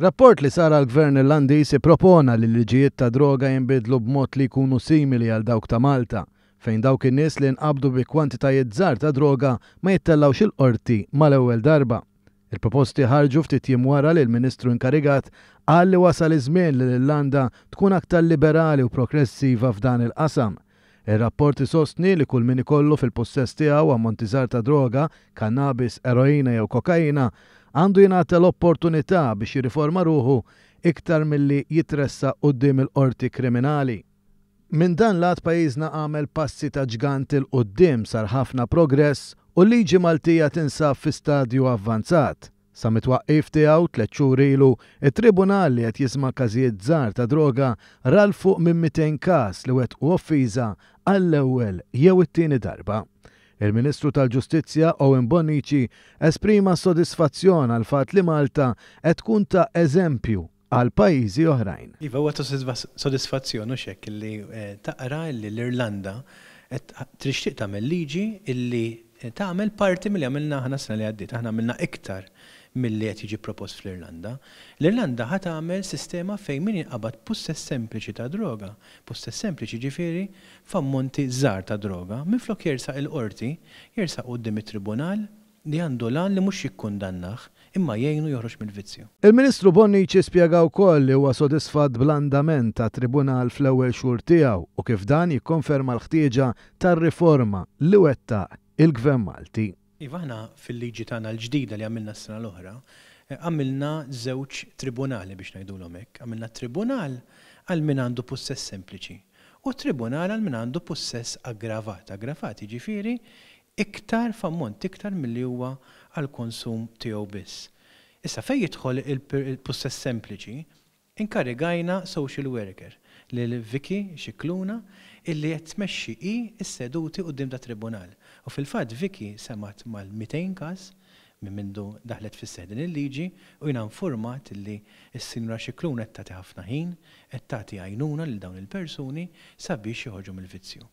Rapport li sar għall-Gvern Irlandiż ippropona li l-liġijiet ta' droga jinbidlu b'mod li jkunu simili għal dawk ta' Malta, fejn dawk in-nies li nqabdu bi kwantitajiet żgħar ta' droga ma jittellawx il-qorti mal-ewwel darba. Il-proposti ħarġu ftit jiem wara li l-Ministru inkarigat qal li wasal iż-żmien li l-Irlanda tkun aktar liberali u progressiva f'dan il-qasam. Ir-rapport isostni li kull min ikollu fil-possess tiegħu ammonti żgħar ta' droga, kannabis, eroina jew kokaina għandu jingħata l-opportunità biex jirriforma ruħu iktar milli jitressa quddiem il-qorti kriminali. Minn dan lat pajjiżna għamel passi ta' ġgant il-qudiem sar ħafna progress u l-liġi Maltija tinsab fi stadju avvanzat. Sa mitwaqqif tiegħu 3 xhur ilu, it-tribunal li qed jisma' każijiet żgħar ta' droga ral fuq minn 200 każ li wettqu offiża għall-ewwel jew it-tieni darba. Il-Ministru tal-Ġustizzja Owen Bonnici esprima sodisfazzjon għal fatt li Malta qed tkun ta' eżempju għal pajjiżi oħrajn. Iva huwa ta' sodisfazzjon u xekk li taqra li l-Irlanda qed trixtieq tagħmel liġi illi tagħmel parti milli għamilna aħna sena li għaddiet, aħna għamilna iktar milli qed jiġi propost fl-Irlanda. L-Irlanda ħad tagħmel sistema fejn min jinqabad possess sempliċi ta' droga, possess sempliċi ġifieri f'ammonti żgħar ta' droga, minflok jersaq il-qorti, jersaq quddiem it-tribunal li għandu lan li mhux jikkundannah imma jgħinu joħroġ mill-vizzju. Il-Ministru Bonnici spjega wkoll li huwa sodisfatt bl-andament ta' tribunal fl-ewwel xhur tiegħu u kif dan jikkonferma l-ħtieġa tar-riforma li wettaq il-Gvern Malti. Iva aħna fil-liġi tagħna l-ġdida li għamilna s-sena l-oħra, għamilna żewġ tribunali biex ngħidulhom hekk. Għamilna tribunal għal min għandu possess sempliċi u tribunal għal min għandu possess aggravat. Aggravat jiġifieri iktar f'ammont iktar milli huwa għal konsum tiegħu biss. Issa fejn jidħol il-possess sempliċi, inkarigajna social worker lil Vicky Xikluna illi qed tmexxi hi s-seduti quddiem ta' tribunal. U fil-fatt Vicky semat mal-200 każ minn mindu daħlet fis-seħ din il-liġi u jiena infurmat illi s-Sinjura Xikluna qed tagħti ħafna ħin, qed tagħti għajnuna lil dawn il-persuni sabiex joħorġu mill-vizzju.